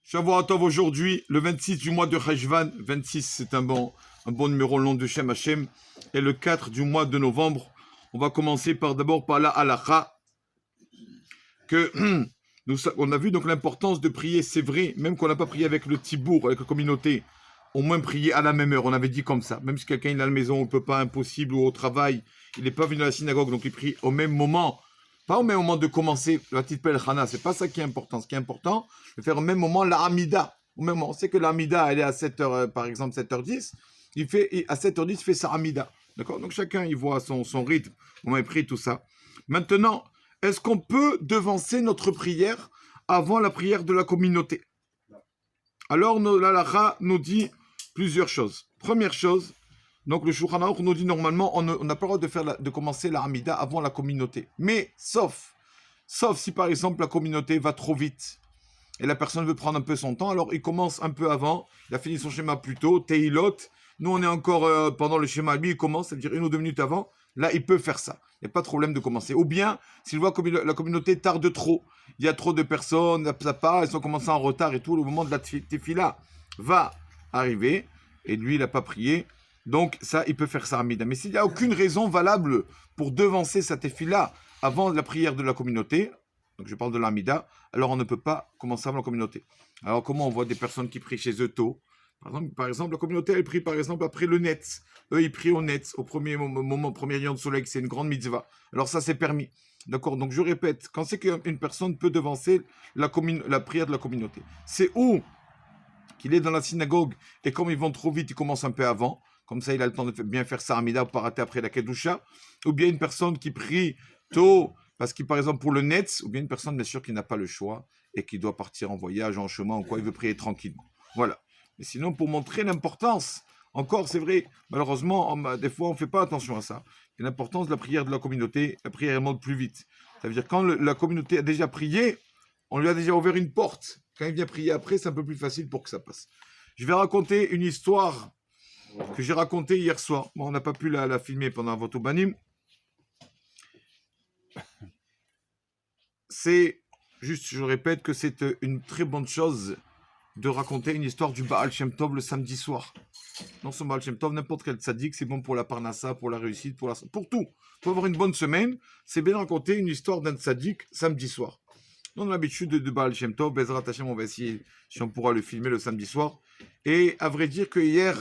Shavuot aujourd'hui, le 26 du mois de Cheshvan. 26, c'est un bon numéro le nom de Shem Hashem. Et le 4 du mois de novembre, on va commencer d'abord par la halakha. Que on a vu donc l'importance de prier, c'est vrai, même qu'on n'a pas prié avec le tibour, avec la communauté, au moins prier à la même heure, on avait dit comme ça. Même si quelqu'un est à la maison, on ne peut pas, impossible, ou au travail, il n'est pas venu à la synagogue, donc il prie au même moment. Pas au même moment de commencer la petite Pelchana, c'est pas ça qui est important. Ce qui est important, c'est de faire au même moment la Hamida. Au même moment, on sait que la Hamida, elle est à 7h, par exemple 7h10, à 7h10, il fait sa Hamida. D'accord? Donc chacun, il voit son rythme, comment il prie, tout ça. Maintenant, est-ce qu'on peut devancer notre prière avant la prière de la communauté? Alors, l'halakha nous dit plusieurs choses. Première chose, donc le Shulchan Aruch nous dit normalement, on n'a pas le droit de commencer la Hamida avant la communauté. Mais, sauf si par exemple la communauté va trop vite et la personne veut prendre un peu son temps, alors il commence un peu avant, il a fini son schéma plus tôt, Tehilot, nous on est encore pendant le schéma, lui il commence, c'est-à-dire 1 ou 2 minutes avant, là il peut faire ça, il n'y a pas de problème de commencer. Ou bien, s'il voit que la communauté tarde trop, il y a trop de personnes, ça part, ils sont commencés en retard et tout, le moment de la tefila va arriver, et lui il n'a pas prié, donc ça il peut faire ça Hamida. Mais s'il n'y a aucune raison valable pour devancer sa tefila avant la prière de la communauté, donc je parle de l'Hamida, alors on ne peut pas commencer avant la communauté. Alors comment on voit des personnes qui prient chez eux tôt? Par exemple, la communauté, elle prie par exemple après le Netz. Eux, ils prient au Netz, au premier moment, premier rayon de soleil, c'est une grande mitzvah. Alors ça, c'est permis. D'accord? Donc je répète, quand c'est qu'une personne peut devancer la prière de la communauté, c'est où qu'il est dans la synagogue et comme ils vont trop vite, ils commencent un peu avant. Comme ça, il a le temps de bien faire sa Hamida pour pas rater après la Kedusha. Ou bien une personne qui prie tôt, parce que par exemple pour le Netz, ou bien une personne bien sûr qui n'a pas le choix et qui doit partir en voyage, en chemin ou quoi, il veut prier tranquillement. Voilà. Mais sinon, pour montrer l'importance, encore c'est vrai, malheureusement, des fois on ne fait pas attention à ça. Et l'importance de la prière de la communauté, la prière elle monte plus vite. Ça veut dire quand la communauté a déjà prié, on lui a déjà ouvert une porte. Quand il vient prier après, c'est un peu plus facile pour que ça passe. Je vais raconter une histoire que j'ai racontée hier soir. Bon, on n'a pas pu la filmer pendant votre banim. C'est, juste, je répète que c'est une très bonne chose de raconter une histoire du Baal Shem Tov le samedi soir. Non seulement Baal Shem Tov, n'importe quel tzaddik, c'est bon pour la parnassa, pour la réussite, pour tout. Pour avoir une bonne semaine, c'est bien de raconter une histoire d'un tzaddik samedi soir. On a l'habitude de Baal Shem Tov, Bezrat Hashem, on va essayer si on pourra le filmer le samedi soir. Et à vrai dire que hier,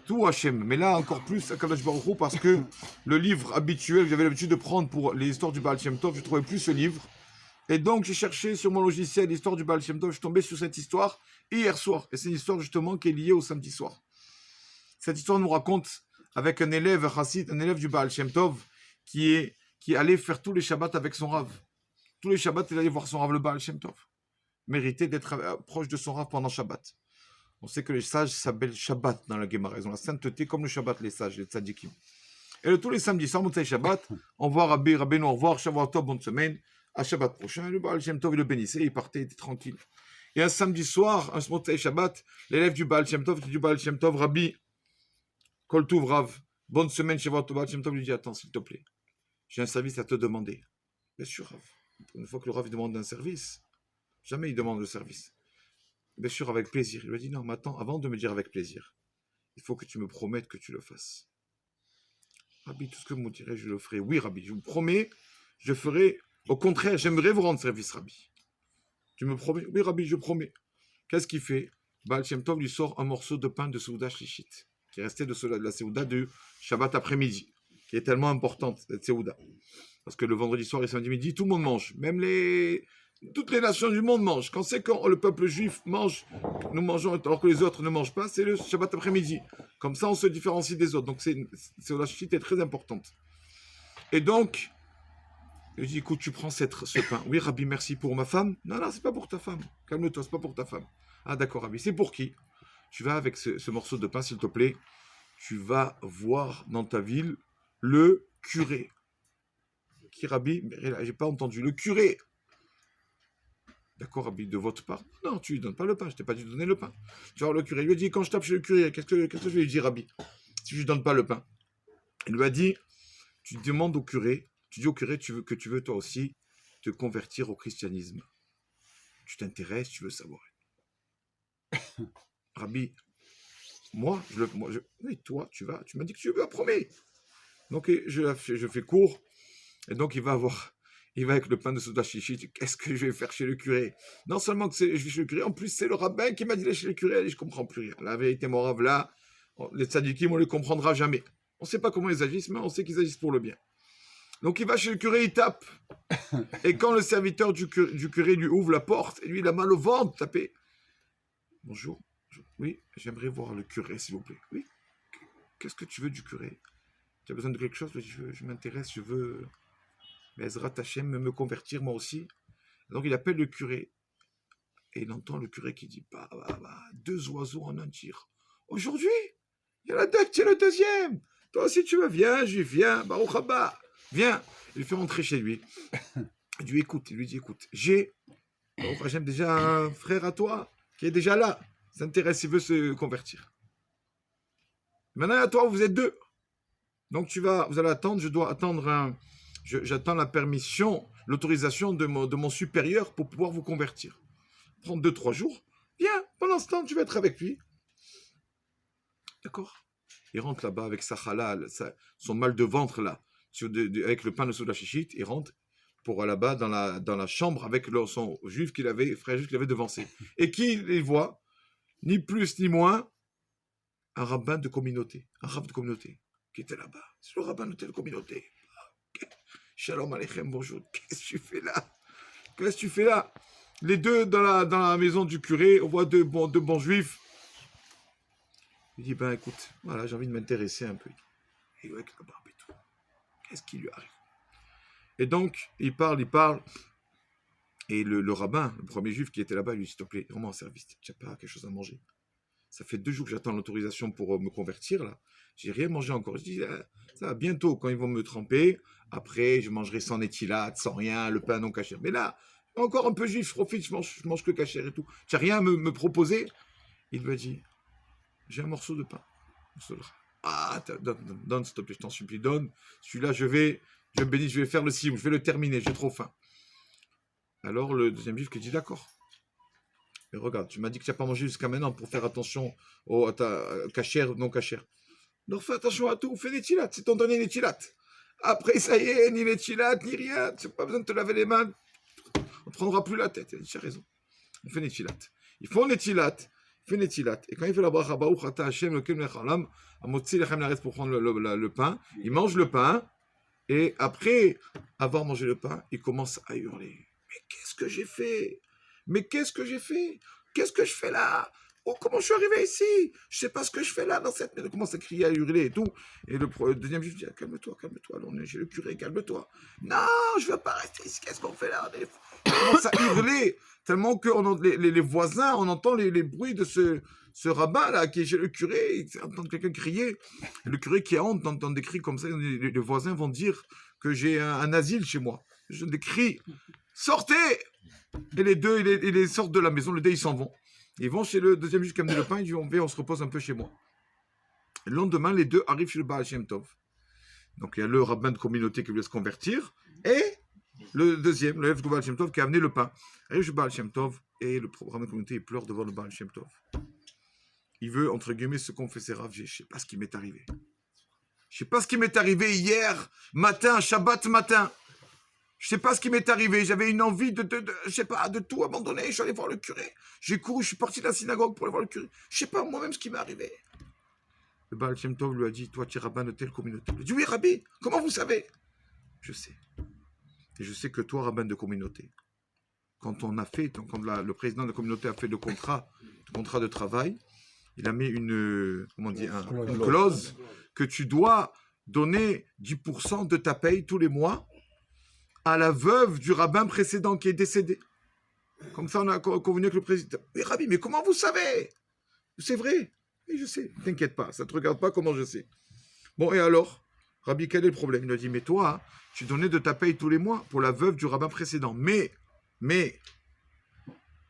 tout Hashem, mais là encore plus Akadosh Baruch Hu, parce que le livre habituel que j'avais l'habitude de prendre pour les histoires du Baal Shem Tov, je ne trouvais plus ce livre. Et donc j'ai cherché sur mon logiciel l'histoire du Baal Shem Tov, je suis tombé sur cette histoire hier soir. Et c'est une histoire justement qui est liée au samedi soir. Cette histoire nous raconte avec un élève chassid, un élève du Baal Shem Tov, qui allait faire tous les Shabbats avec son Rav. Tous les Shabbats, il allait voir son Rav le Baal Shem Tov. Méritait d'être proche de son Rav pendant Shabbat. On sait que les sages s'appellent Shabbat dans la Gemara. Ils ont la sainteté comme le Shabbat, les sages, les tzadikim. Et tous les samedis soirs, Motzei Shabbat, on voit Rabbeinu, au revoir, Shavuot Tov, bonne semaine. À Shabbat prochain, le Baal Shem Tov, il le bénissait, il partait, il était tranquille. Et un samedi soir, un Motzei Shabbat, l'élève du Baal Shem Tov, qui dit du Baal Shem Tov, Rabbi, Kol Tuv Rav, bonne semaine, Shavuot Tov, Baal Shem Tov lui dit, attends, s'il te plaît, j'ai un service à te demander. Bien sûr, Rav. Une fois que le Rav demande un service, jamais il demande le service. Bien sûr, avec plaisir. Il lui a dit, non, mais attends, avant de me dire avec plaisir, il faut que tu me promettes que tu le fasses. Rabbi, tout ce que vous me direz, je le ferai. Oui, Rabbi, je vous promets, je ferai. Au contraire, j'aimerais vous rendre service, Rabbi. Tu me promets? Oui, Rabbi, je promets. Qu'est-ce qu'il fait? Baal Shem Tov lui sort un morceau de pain de Seuda Shlichit, qui est resté de la Seuda de Shabbat après-midi, qui est tellement importante, cette Seuda. Parce que le vendredi soir et samedi midi, tout le monde mange. Même toutes les nations du monde mangent. Quand c'est quand le peuple juif mange, nous mangeons alors que les autres ne mangent pas, c'est le Shabbat après-midi. Comme ça, on se différencie des autres. Donc, la chute est très importante. Et donc, je dis, écoute, tu prends ce pain. Oui, Rabbi, merci pour ma femme. Non, non, c'est pas pour ta femme. Calme-toi, c'est pas pour ta femme. Ah, d'accord, Rabbi, c'est pour qui? Tu vas avec ce morceau de pain, s'il te plaît. Tu vas voir dans ta ville le curé. Qui, Rabbi? J'ai pas entendu. Le curé. D'accord, Rabbi, de votre part? Non, tu lui donnes pas le pain, je t'ai pas dû donner le pain. Tu vois, le curé lui a dit, quand je tape chez le curé, qu'est-ce que je vais lui dire, Rabbi, si je lui donne pas le pain? Il lui a dit, tu demandes au curé, tu dis au curé tu veux toi aussi te convertir au christianisme. Tu t'intéresses, tu veux savoir. Rabbi, oui, toi, tu m'as dit que tu veux, promis. Donc, je fais court. Et donc, il va avec le pain de Souda Chichit. Qu'est-ce que je vais faire chez le curé? Non seulement que je vais chez le curé, en plus, c'est le rabbin qui m'a dit d'aller chez le curé. Allez, je comprends plus rien. La vérité, mon rave, là, les tzadikim, on ne les comprendra jamais. On ne sait pas comment ils agissent, mais on sait qu'ils agissent pour le bien. Donc, il va chez le curé, il tape. Et quand le serviteur du curé lui ouvre la porte, et lui, il a mal au ventre, tapé. Bonjour. Oui, j'aimerais voir le curé, s'il vous plaît. Oui. Qu'est-ce que tu veux du curé? Tu as besoin de quelque chose? Je m'intéresse, je veux... Ezra Tachem, me convertir moi aussi. Donc il appelle le curé. Et il entend le curé qui dit, bah, 2 oiseaux en un tir. Aujourd'hui, il y en a 2, tu es le deuxième. Toi aussi tu veux, viens, Baruch Haba, viens. Il le fait rentrer chez lui. Il lui dit, écoute, j'ai déjà un frère à toi qui est déjà là, s'intéresse, il veut se convertir. Maintenant à toi, vous êtes 2. Donc vous allez attendre, je dois attendre j'attends la permission, l'autorisation de mon supérieur pour pouvoir vous convertir. Prendre 2-3 jours. Viens, pendant ce temps, tu vas être avec lui. D'accord? Il rentre là-bas avec sa halal, son mal de ventre là, avec le pain de Souda Chichit, il rentre pour là-bas dans la chambre avec son frère juif qu'il avait devancé. Et qui il voit? Ni plus ni moins, un rabbin de communauté. Un rabbin de communauté qui était là-bas. C'est le rabbin de telle communauté. Shalom Aleichem, bonjour. Qu'est-ce que tu fais là? Les 2 dans la maison du curé, on voit deux bons juifs. Il dit, ben écoute, voilà, j'ai envie de m'intéresser un peu. Et avec la barbe et tout. Qu'est-ce qui lui arrive? Et donc, il parle. Et le rabbin, le premier juif qui était là-bas, lui dit, s'il te plaît, rends-moi un service. Tu n'as pas quelque chose à manger? Ça fait 2 jours que j'attends l'autorisation pour me convertir, là. J'ai rien mangé encore. Je dis, ça va bientôt, quand ils vont me tremper, après, je mangerai sans étilate, sans rien, le pain non caché. Mais là, encore un peu juif, je profite, je mange que caché et tout. Tu n'as rien à me proposer? Il lui a dit, j'ai un morceau de pain. Ah, donne, s'il te plaît, je t'en supplie, donne. Celui-là, je me bénis, je vais faire le sim, je vais le terminer, j'ai trop faim. Alors, le deuxième juif qui dit, d'accord. Mais regarde, tu m'as dit que tu n'as pas mangé jusqu'à maintenant pour faire attention à ta cachère, non cachère. Donc fais attention à tout, fais des tilates, c'est ton dernier netilat. Après, ça y est, ni les tilates, ni rien, tu n'as pas besoin de te laver les mains, on ne prendra plus la tête. Il dit, tu as raison, on fait des tilates. Ils font des tilates, fait des tilates. Et quand il fait la bracha, Baruch Ata Hashem, lequel mechalam, amotzi lechem l'aretz pour prendre le pain, il mange le pain, et après avoir mangé le pain, il commence à hurler. Mais qu'est-ce que j'ai fait? Qu'est-ce que je fais là? Oh, comment je suis arrivé ici? Je sais pas ce que je fais là dans cette... Il commence à crier, à hurler et tout. Et le deuxième juif dit, calme-toi. Alors, on est chez le curé, calme-toi. Non, je veux pas rester ici. Qu'est-ce qu'on fait là? Il commence à hurler. Tellement que les voisins, on entend les bruits de ce rabbin là qui est chez le curé. Il entend quelqu'un crier. Et le curé qui a honte d'entendre des cris comme ça. Les voisins vont dire que j'ai un asile chez moi. Des cris. Sortez! Et les 2, ils sortent de la maison. Les 2, ils s'en vont. Ils vont chez le deuxième juif qui a amené le pain, ils disent on se repose un peu chez moi. Le lendemain, les 2 arrivent chez le Baal Shem Tov. Donc il y a le rabbin de communauté qui voulait se convertir, et le deuxième, le chef du Baal Shem Tov qui a amené le pain. Arrive chez le Baal Shem Tov, et le rabbin de communauté il pleure devant le Baal Shem Tov. Il veut, entre guillemets, se confesser, Rav, je ne sais pas ce qui m'est arrivé. Je ne sais pas ce qui m'est arrivé hier matin, Shabbat matin. Je sais pas ce qui m'est arrivé, j'avais une envie je sais pas, de tout abandonner, je suis allé voir le curé. J'ai couru, je suis parti de la synagogue pour aller voir le curé. Je sais pas moi-même ce qui m'est arrivé. Le Baal Shem Tov lui a dit, toi tu es rabbin de telle communauté. Il a dit, oui Rabbi, comment vous savez? Je sais. Et je sais que toi, rabbin de communauté, quand le président de la communauté a fait le contrat de travail, il a mis une clause que tu dois donner 10% de ta paye tous les mois à la veuve du rabbin précédent qui est décédé. Comme ça, on a convenu avec le président. Mais Rabbi, mais comment vous savez? C'est vrai. Oui, je sais. T'inquiète pas, ça ne te regarde pas comment je sais. Bon, et alors, Rabbi, quel est le problème? Il a dit, mais toi, tu donnais de ta paye tous les mois pour la veuve du rabbin précédent. Mais,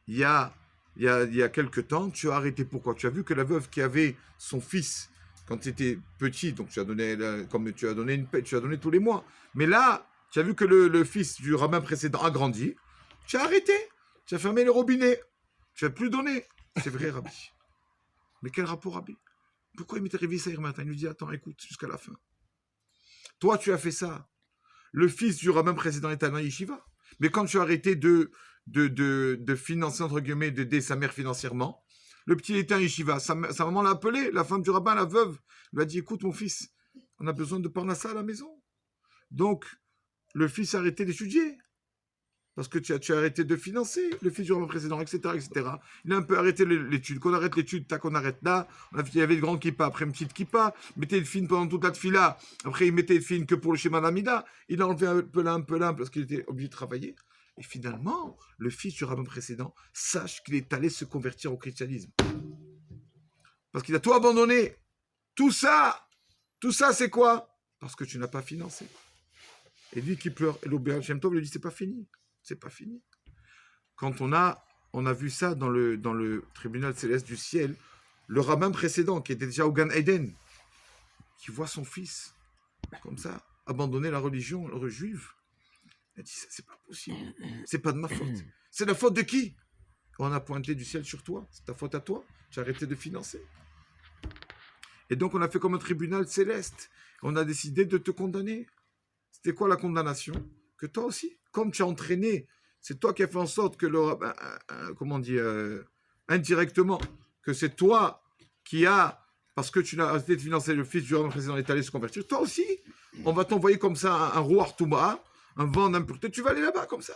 il y a quelque temps, tu as arrêté. Pourquoi? Tu as vu que la veuve qui avait son fils quand tu étais petit, donc tu as donné, comme tu as donné une paye, tu as donné tous les mois. Mais là, tu as vu que le fils du rabbin précédent a grandi, tu as arrêté, tu as fermé le robinet, tu n'as plus donné. C'est vrai, Rabbi. Mais quel rapport, Rabbi? Pourquoi il m'était réveillé ça hier matin? Il lui dit, attends, écoute, jusqu'à la fin. Toi, tu as fait ça. Le fils du rabbin précédent est allé à Yeshiva. Mais quand tu as arrêté de financer, entre guillemets, d'aider sa mère financièrement, le petit était à Yeshiva. Sa maman l'a appelé, la femme du rabbin, la veuve, lui a dit, écoute, mon fils, on a besoin de parnassa à la maison. Donc, le fils a arrêté d'étudier. Parce que tu as arrêté de financer le fils du rabbin précédent, etc., etc. Il a un peu arrêté l'étude. Quand on arrête l'étude, tac, on arrête là. Il y avait le grand kippa, après une petite kippa. Il mettait le film pendant toute la tefila. Après, il mettait le film que pour le schéma d'Amida. Il a enlevé un peu là, parce qu'il était obligé de travailler. Et finalement, le fils du rabbin précédent sache qu'il est allé se convertir au christianisme. Parce qu'il a tout abandonné. Tout ça, c'est quoi? Parce que tu n'as pas financé. Et lui qui pleure, et le Baal Shem Tov lui dit, c'est pas fini. C'est pas fini. Quand on a vu ça dans le tribunal céleste du ciel, le rabbin précédent, qui était déjà au Gan Eden, qui voit son fils, comme ça, abandonner la religion juive, il a dit, ça, c'est pas possible. C'est pas de ma faute. C'est la faute de qui? On a pointé du ciel sur toi. C'est ta faute à toi. Tu as arrêté de financer. Et donc, on a fait comme un tribunal céleste. On a décidé de te condamner. C'était quoi la condamnation? Que toi aussi, comme tu as entraîné, c'est toi qui as fait en sorte que indirectement, que c'est toi qui as, parce que tu n'as arrêté de financer le fils du rabbin précédent est allé se convertir, toi aussi, on va t'envoyer comme ça un roi Artouma, un vent d'impureté, tu vas aller là-bas comme ça.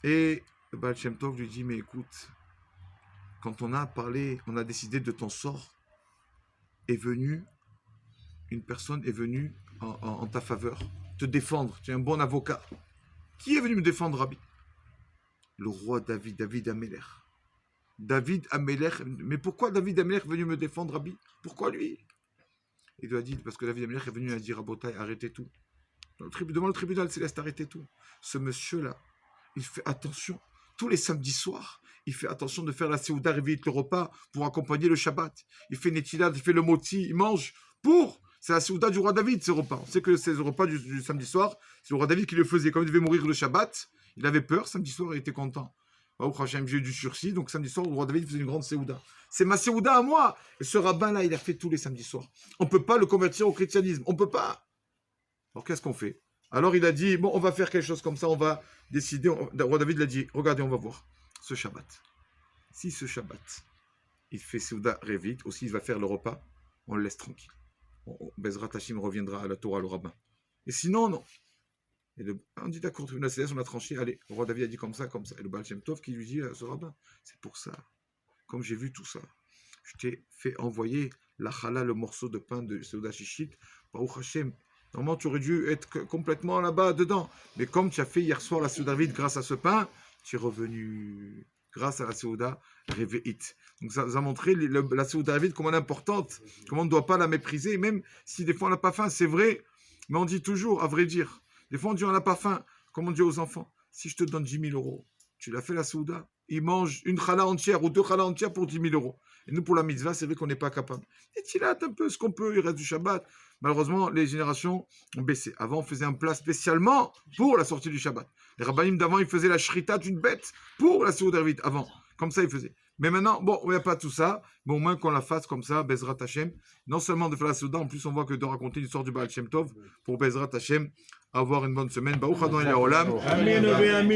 Et le Baal Shem Tov lui dit, mais écoute, quand on a parlé, on a décidé de ton sort, une personne est venue en ta faveur, te défendre, tu es un bon avocat. Qui est venu me défendre, Rabbi? Le roi David Améler. David Améler, mais pourquoi David Améler est venu me défendre, Rabbi? Pourquoi lui? Il lui a dit, parce que David Améler est venu à dire à Botaï, arrêtez tout. Devant le tribunal céleste, arrêtez tout. Ce monsieur-là, il fait attention, tous les samedis soirs, il fait attention de faire la Seouda Révite, le repas, pour accompagner le Shabbat. Il fait Netilat, il fait le Moti, il mange pour... C'est la Seouda du roi David, ce repas. On sait que c'est le repas du samedi soir. C'est le roi David qui le faisait. Quand il devait mourir le Shabbat, il avait peur. Samedi soir, il était content. J'ai eu du sursis. Donc samedi soir, le roi David faisait une grande Seouda. C'est ma Seouda à moi. Et ce rabbin-là, il a fait tous les samedis soirs. On ne peut pas le convertir au christianisme. On ne peut pas. Alors qu'est-ce qu'on fait? Alors il a dit, bon, on va faire quelque chose comme ça. On va décider. Le roi David l'a dit, regardez, on va voir. Ce Shabbat. Si ce Shabbat, il fait Seouda Révite, aussi il va faire le repas, on le laisse tranquille. Bezrat Hashim reviendra à la Torah, le rabbin. Et sinon, non. Et on dit d'accord, tribunal céleste, on a tranché, allez, le roi David a dit comme ça. Et le Baal Shem Tov qui lui dit à ce rabbin, c'est pour ça, comme j'ai vu tout ça, je t'ai fait envoyer la challah, le morceau de pain de Seuda Shishit, Baruch Hashem. Normalement, tu aurais dû être complètement là-bas, dedans. Mais comme tu as fait hier soir la Seuda David grâce à ce pain, tu es revenu grâce à la Seuda Réveillite. Donc ça a montré la Seuda David comme elle est importante, comment on ne doit pas la mépriser, même si des fois on n'a pas faim, c'est vrai, mais on dit toujours, à vrai dire, des fois on dit on n'a pas faim, comme on dit aux enfants, si je te donne 10 000 euros, tu l'as fait la Seuda, ils mangent une challah entière ou 2 challahs entières pour 10 000 euros. Et nous pour la mitzvah, c'est vrai qu'on n'est pas capable. Et tu un peu ce qu'on peut, il reste du Shabbat. Malheureusement, les générations ont baissé. Avant, on faisait un plat spécialement pour la sortie du Shabbat. Les rabbinim d'avant, ils faisaient la shrita d'une bête pour la Seuda Révite, avant. Comme ça, ils faisaient. Mais maintenant, bon, il n'y a pas tout ça. Bon, au moins qu'on la fasse comme ça, Bezrat Hashem. Non seulement de faire la Seuda, en plus, on voit que de raconter l'histoire du Baal Shem Tov pour Bezrat Hashem, avoir une bonne semaine. Baruch Adonai Olam. Amen.